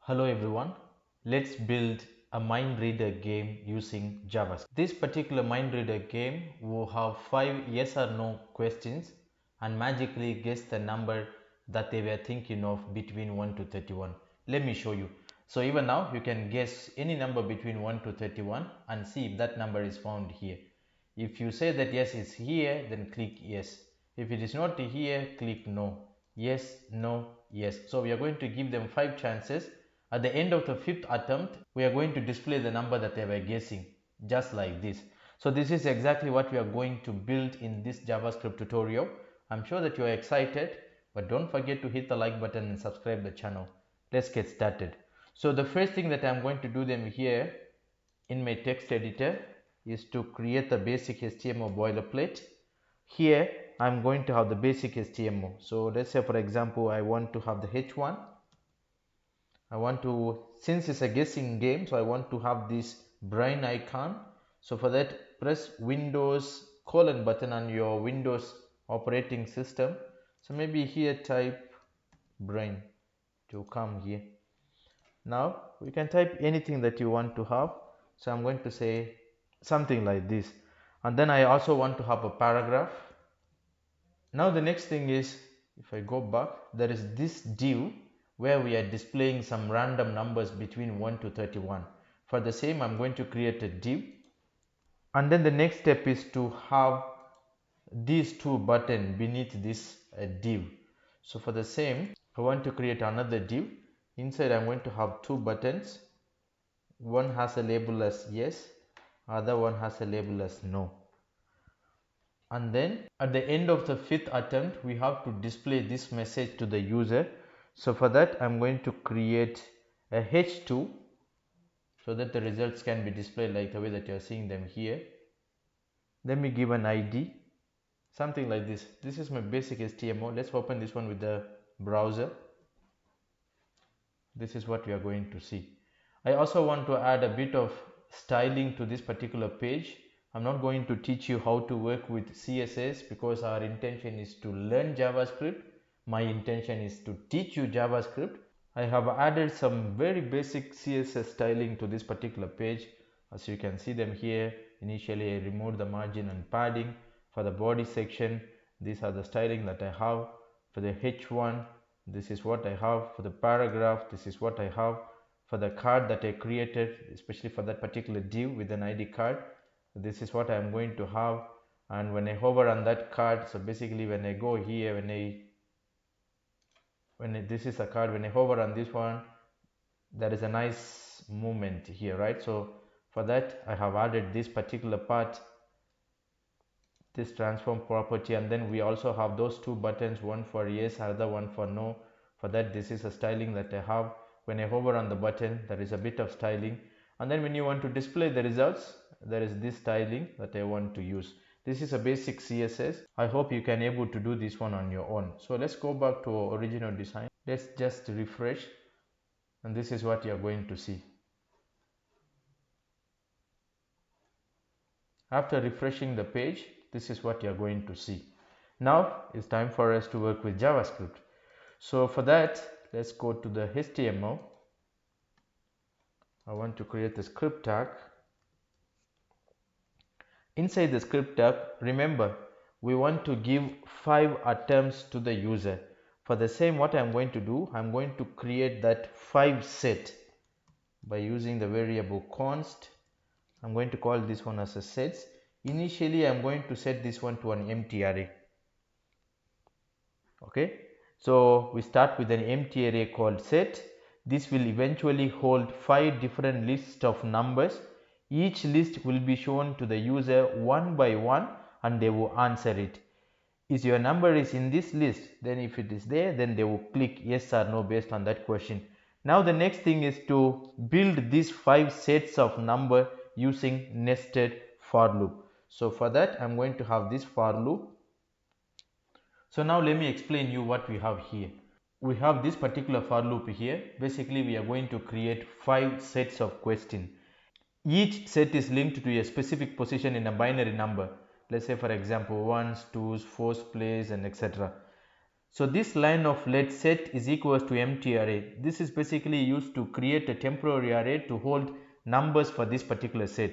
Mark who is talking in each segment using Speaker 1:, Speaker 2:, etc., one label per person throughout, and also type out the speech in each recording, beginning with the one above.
Speaker 1: Hello everyone, let's build a mind reader game using JavaScript. This particular mind reader game will have 5 yes or no questions and magically guess the number that they were thinking of between 1 to 31. Let me show you. So even now you can guess any number between 1 to 31 and see if that number is found here. If you say that yes is here, then click yes. If it is not here, click no. Yes, no, yes. So we are going to give them 5 chances. At the end of the 5th attempt, we are going to display the number that they were guessing, just like this. So this is exactly what we are going to build in this JavaScript tutorial. I'm sure that you are excited, but don't forget to hit the like button and subscribe the channel. Let's get started. So the first thing that I'm going to do them here in my text editor is to create the basic HTML boilerplate. Here I'm going to have the basic HTML. So let's say for example I want to have the H1. I want to, since it's a guessing game, so I want to have this brain icon. So for that, press Windows colon button on your Windows operating system. So maybe here type brain to come here. Now we can type anything that you want to have. So I'm going to say something like this. And then I also want to have a paragraph. Now the next thing is, if I go back, there is this div where we are displaying some random numbers between 1 to 31. For the same, I'm going to create a div. And then the next step is to have these two buttons beneath this div. So for the same, I want to create another div. Inside, I'm going to have two buttons. One has a label as yes, other one has a label as no. And then at the end of the 5th attempt, we have to display this message to the user. So for that, I'm going to create a h2 so that the results can be displayed like the way that you're seeing them here. Let me give an ID, something like this. This is my basic HTML. Let's open this one with the browser. This is what we are going to see. I also want to add a bit of styling to this particular page. I'm not going to teach you how to work with CSS because our intention is to learn JavaScript. My intention is to teach you JavaScript. I have added some very basic CSS styling to this particular page. As you can see them here, initially I removed the margin and padding. For the body section, these are the styling that I have. For the H1, this is what I have. For the paragraph, this is what I have. For the card that I created, especially for that particular div with an ID card, this is what I am going to have. And when I hover on that card, so basically when I go here, this is a card, when I hover on this one, there is a nice movement here, right? So for that, I have added this particular part, this transform property, and then we also have those two buttons, one for yes, other one for no. For that, this is a styling that I have. When I hover on the button, there is a bit of styling, and then when you want to display the results, there is this styling that I want to use. This is a basic CSS. I hope you can able to do this one on your own. So let's go back to our original design. Let's just refresh, and this is what you are going to see. After refreshing the page, this is what you are going to see. Now it's time for us to work with JavaScript. So for that, let's go to the HTML. I want to create a script tag. Inside the script tag, remember, we want to give 5 attempts to the user. For the same, what I'm going to do, I'm going to create that 5 set by using the variable const. I'm going to call this one as a sets. Initially, I'm going to set this one to an empty array. Okay, so we start with an empty array called set. This will eventually hold 5 different lists of numbers. Each list will be shown to the user one by one and they will answer it. If your number is in this list, then if it is there, then they will click yes or no based on that question. Now the next thing is to build these 5 sets of number using nested for loop. So for that, I'm going to have this for loop. So now let me explain you what we have here. We have this particular for loop here. Basically, we are going to create 5 sets of questions. Each set is linked to a specific position in a binary number. Let's say for example, ones, twos, fourth place, and etc. So this line of let set is equals to empty array. This is basically used to create a temporary array to hold numbers for this particular set.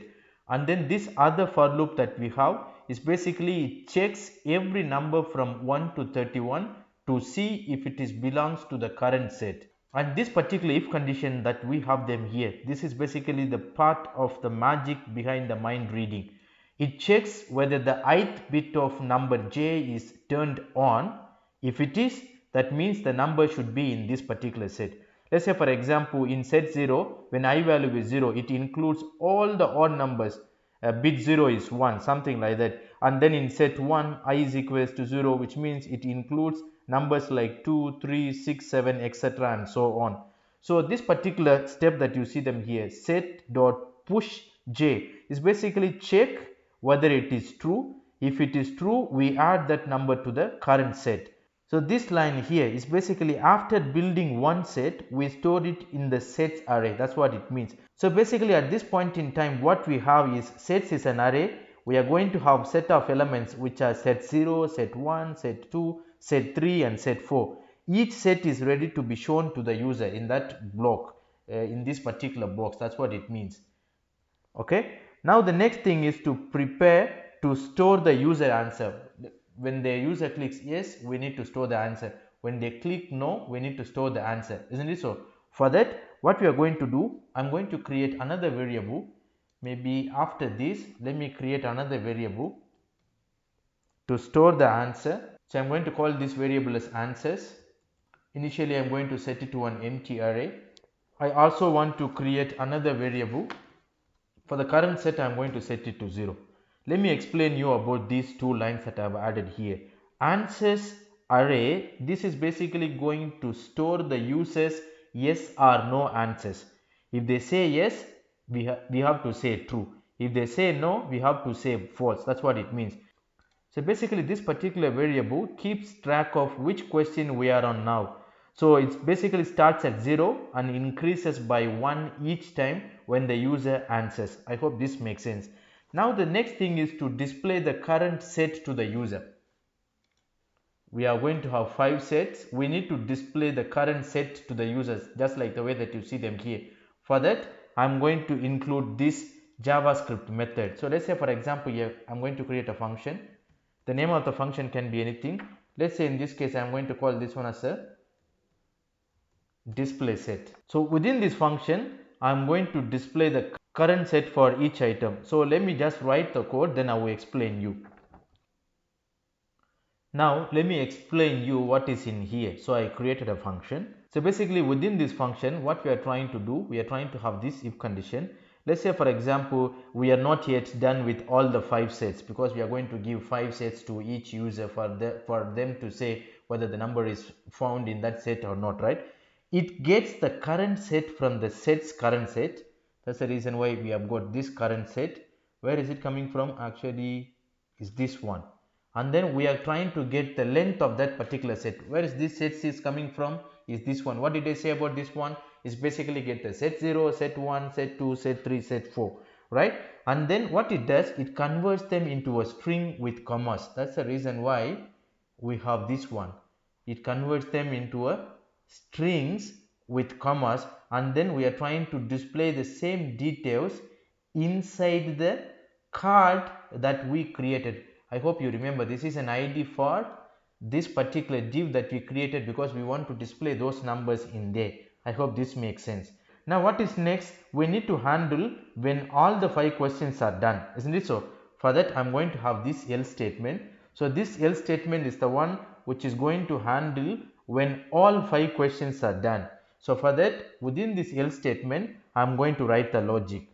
Speaker 1: And then this other for loop that we have is basically it checks every number from 1 to 31 to see if it is belongs to the current set. And this particular if condition that we have them here, this is basically the part of the magic behind the mind reading. It checks whether the ith bit of number j is turned on. If it is, that means the number should be in this particular set. Let's say for example in set 0, when I value is 0, it includes all the odd numbers. Bit 0 is 1, something like that. And then in set 1, I is equals to 0, which means it includes numbers like 2, 3, 6, 7, etc. and so on. So this particular step that you see them here, set dot push j, is basically check whether it is true. If it is true, we add that number to the current set. So this line here is basically after building one set, we store it in the sets array. That's what it means. So basically at this point in time, what we have is sets is an array. We are going to have set of elements which are set 0, set 1, set 2, set 3 and set 4. Each set is ready to be shown to the user in that block, in this particular box. That's what it means. Okay. Now the next thing is to prepare to store the user answer. When the user clicks yes, we need to store the answer. When they click no, we need to store the answer. Isn't it so? For that, what we are going to do, I'm going to create another variable. Maybe after this, let me create another variable to store the answer. So I'm going to call this variable as answers. Initially, I'm going to set it to an empty array. I also want to create another variable. For the current set, I am going to set it to 0. Let me explain you about these two lines that I have added here. Answers array, this is basically going to store the user's yes or no answers. If they say yes, we have to say true. If they say no, we have to say false. That's what it means. So basically this particular variable keeps track of which question we are on now. So it basically starts at 0 and increases by 1 each time when the user answers. I hope this makes sense. Now the next thing is to display the current set to the user. We are going to have 5 sets. We need to display the current set to the users just like the way that you see them here. For that, I am going to include this JavaScript method. So let's say for example here, I am going to create a function. The name of the function can be anything. Let's say in this case I am going to call this one as a display set. So within this function I am going to display the current set for each item. So let me just write the code, then I will explain you. Now let me explain you what is in here. So I created a function. So basically within this function what we are trying to do, we are trying to have this if condition. Let's say for example we are not yet done with all the 5 sets because we are going to give 5 sets to each user for them to say whether the number is found in that set or not, right? It gets the current set from the set's current set. That's the reason why we have got this current set. Where is it coming from? Actually is this one. And then we are trying to get the length of that particular set. Where is this set is coming from? Is this one. What did I say about this one? Is basically get the set 0, set 1, set 2, set 3, set 4, right? And then what it does, it converts them into a string with commas. That's the reason why we have this one. It converts them into a strings with commas, and then we are trying to display the same details inside the card that we created. I hope you remember this is an ID for this particular div that we created because we want to display those numbers in there. I hope this makes sense. Now what is next? We need to handle when all the 5 questions are done, isn't it so? For that I am going to have this else statement. So this else statement is the one which is going to handle when all 5 questions are done. So for that, within this else statement I am going to write the logic.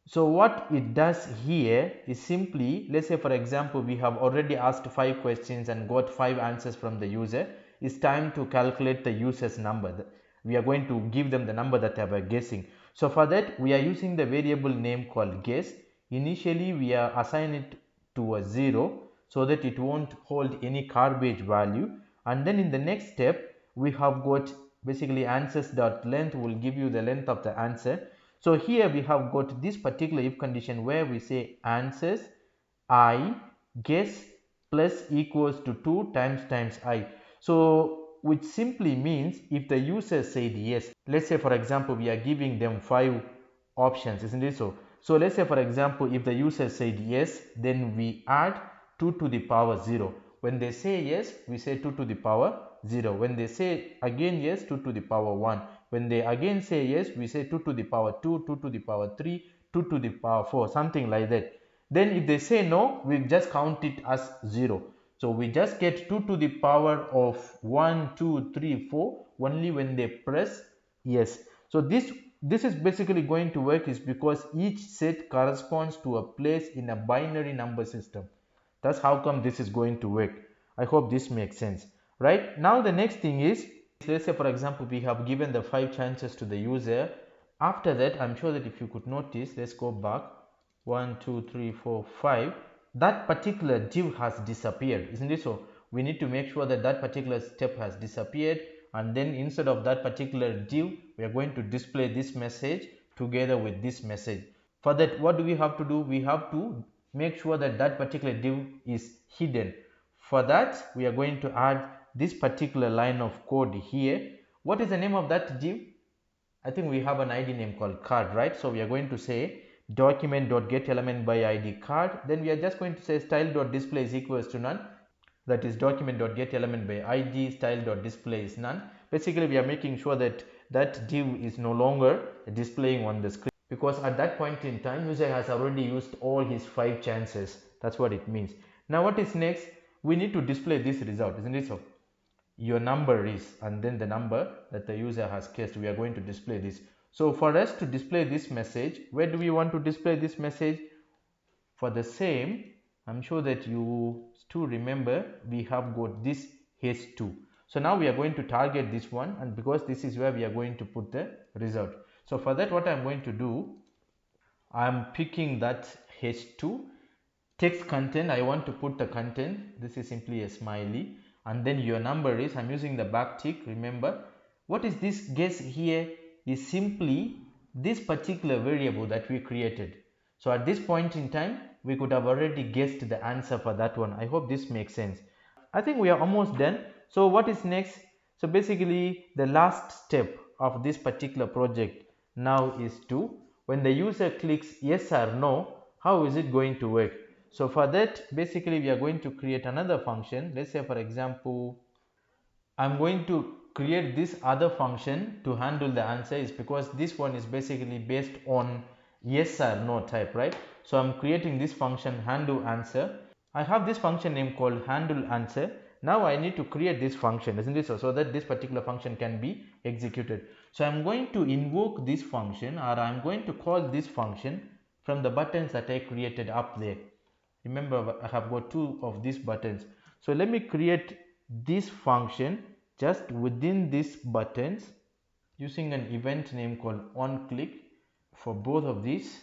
Speaker 1: So what it does here is simply, let's say for example we have already asked 5 questions and got 5 answers from the user. It's time to calculate the user's number. We are going to give them the number that they were guessing. So for that we are using the variable name called guess. Initially we are assigning it to a 0 so that it won't hold any garbage value, and then in the next step we have got basically answers.length will give you the length of the answer. So here we have got this particular if condition where we say answers I guess plus equals to 2 times I. So which simply means if the user said yes, let's say for example we are giving them 5 options, isn't it so? So let's say for example if the user said yes, then we add 2 to the power 0. When they say yes, we say 2 to the power 0. When they say again yes, 2 to the power 1. When they again say yes, we say 2 to the power 2, 2 to the power 3, 2 to the power 4, something like that. Then if they say no, we just count it as 0. So we just get 2 to the power of 1, 2, 3, 4 only when they press yes. So this is basically going to work is because each set corresponds to a place in a binary number system. That's how come this is going to work. I hope this makes sense. Right now the next thing is, let's say for example we have given the 5 chances to the user. After that, I'm sure that if you could notice, let's go back, 1 2 3 4 5, that particular div has disappeared, isn't it so? We need to make sure that that particular step has disappeared, and then instead of that particular div we are going to display this message together with this message. For that, what do we have to do? We have to make sure that that particular div is hidden. For that, we are going to add this particular line of code here. What is the name of that div? I think we have an ID name called card, right? So we are going to say document.getElement by ID card. Then we are just going to say style.display is equals to none. That is document.getElement by ID style.display is none. Basically, we are making sure that that div is no longer displaying on the screen, because at that point in time user has already used all his 5 chances. That's what it means. Now what is next? We need to display this result, isn't it so? Your number is, and then the number that the user has guessed, we are going to display this. So for us to display this message, where do we want to display this message? For the same, I'm sure that you still remember we have got this H2. So now we are going to target this one, and because this is where we are going to put the result. So for that, what I'm going to do, I'm picking that H2. Text content, I want to put the content, this is simply a smiley, and then your number is, I'm using the backtick. Remember, what is this guess here is simply this particular variable that we created. So at this point in time we could have already guessed the answer for that one. I hope this makes sense. I think we are almost done. So what is next? So basically the last step of this particular project now is to, when the user clicks yes or no, how is it going to work? So for that, basically we are going to create another function. Let's say for example, I'm going to create this other function to handle the answer, is because this one is basically based on yes or no type, right? So I'm creating this function handle answer. I have this function name called handle answer. Now I need to create this function, isn't it so that this particular function can be executed. So I'm going to invoke this function, or I'm going to call this function from the buttons that I created up there. Remember, I have got 2 of these buttons. So let me create this function just within these buttons using an event name called onClick for both of these,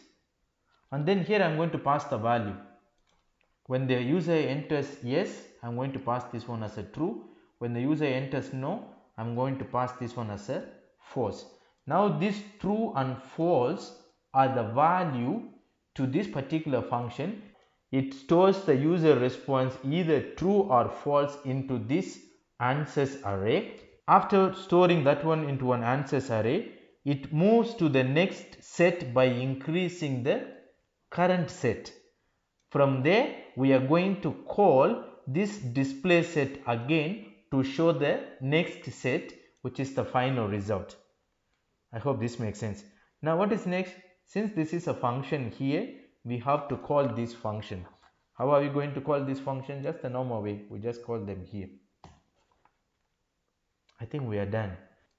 Speaker 1: and then here I'm going to pass the value. When the user enters yes, I'm going to pass this one as a true. When the user enters no, I'm going to pass this one as a false. Now this true and false are the value to this particular function. It stores the user response either true or false into this answers array. After storing that one into an answers array, it moves to the next set by increasing the current set. From there, we are going to call this display set again to show the next set, which is the final result. I hope this makes sense. Now what is next? Since this is a function here, we have to call this function. How are we going to call this function? Just the normal way. We just call them here. I think we are done.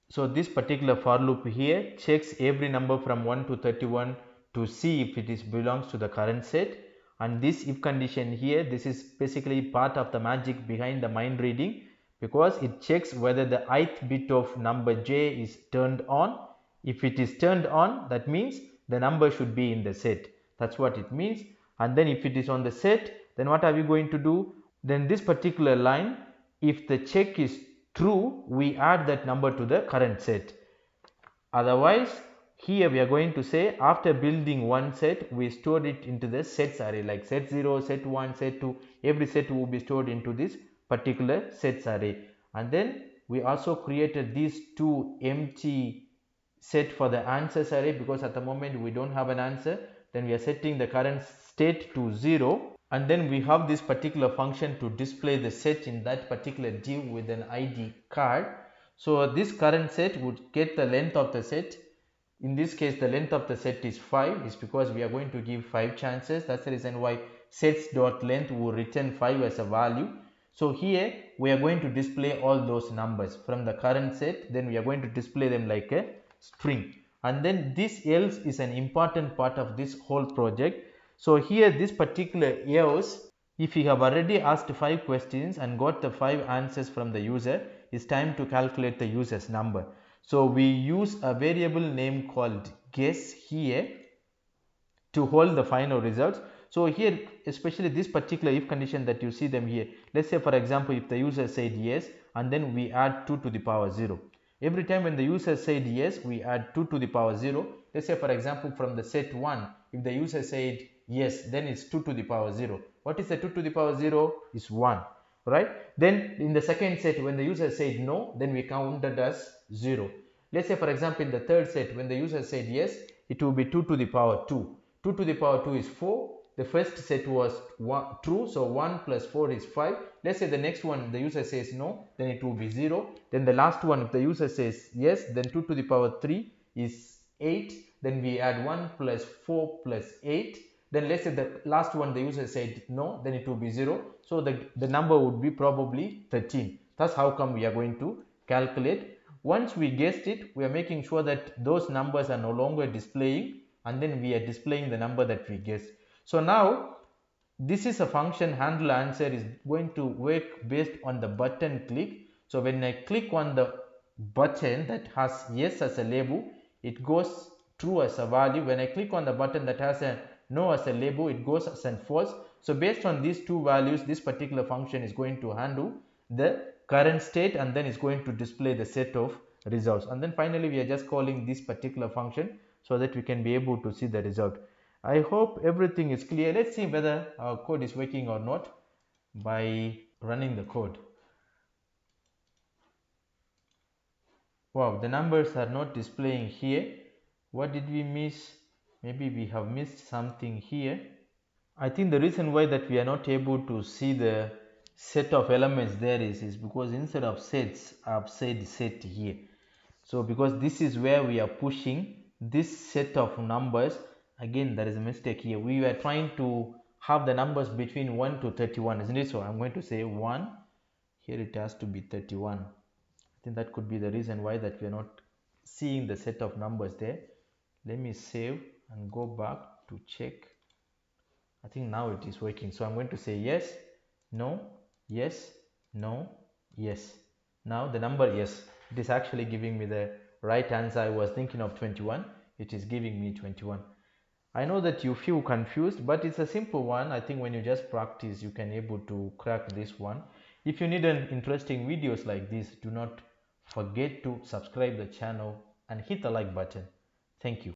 Speaker 1: So this particular for loop here checks every number from 1 to 31 to see if it belongs to the current set. And this if condition here, this is basically part of the magic behind the mind reading, because it checks whether the ith bit of number j is turned on. If it is turned on, that means the number should be in the set. That's what it means. And then if it is on the set, then what are we going to do? Then this particular line, if the check is true, we add that number to the current set. Otherwise, Here we are going to say after building one set, we stored it into the sets array, like set 0, set 1, set 2. Every set will be stored into this particular sets array. And then we also created these two empty set for the answers array, because at the moment we don't have an answer. Then we are setting the current state to 0, and then we have this particular function to display the set in that particular div with an ID card. So this current set would get the length of the set. In this case, the length of the set is 5. Is because we are going to give 5 chances. That's the reason why sets.length will return 5 as a value. So here we are going to display all those numbers from the current set. Then we are going to display them like a string. And then this else is an important part of this whole project. So here this particular else, if you have already asked 5 questions and got the 5 answers from the user, it's time to calculate the user's number. So we use a variable name called guess here to hold the final results. So here, especially this particular if condition that you see them here, let's say for example, if the user said yes, and then we add 2 to the power 0. Every time when the user said yes, we add 2 to the power 0. Let's say for example, from the set 1, if the user said yes, then it's 2 to the power 0. What is the 2 to the power 0? Is 1, right? Then in the second set, when the user said no, then we counted as 0. Let's say for example, in the third set, when the user said yes, it will be 2 to the power 2. 2 to the power 2 is 4. The first set was true, so 1 plus 4 is 5. Let's say the next one, the user says no, then it will be 0. Then the last one, if the user says yes, then 2 to the power 3 is 8. Then we add 1 plus 4 plus 8. Then let's say the last one, the user said no, then it will be 0. So the number would be probably 13. That's how come we are going to calculate. Once we guessed it, we are making sure that those numbers are no longer displaying, and then we are displaying the number that we guessed. So now this is a function handle answer is going to work based on the button click. So when I click on the button that has yes as a label, it goes true as a value. When I click on the button that has a no as a label, it goes as a false. So based on these two values, this particular function is going to handle the current state, and then it's going to display the set of results. And then finally we are just calling this particular function so that we can be able to see the result. I hope everything is clear. Let's see whether our code is working or not by running the code. Wow, the numbers are not displaying here. What did we miss? Maybe we have missed something here. I think the reason why that we are not able to see the set of elements there is because instead of sets, I've said set here. So because this is where we are pushing this set of numbers, again there is a mistake here. We were trying to have the numbers between 1 to 31, isn't it? So I'm going to say 1, here it has to be 31. I think that could be the reason why that we are not seeing the set of numbers there. Let me save and go back to check. I think now it is working. So I'm going to say yes, no, yes, no, yes. Now the number, yes, it is actually giving me the right answer. I was thinking of 21. It is giving me 21. I know that you feel confused, but it's a simple one. I think when you just practice, you can able to crack this one. If you need an interesting videos like this, do not forget to subscribe the channel and hit the like button. Thank you.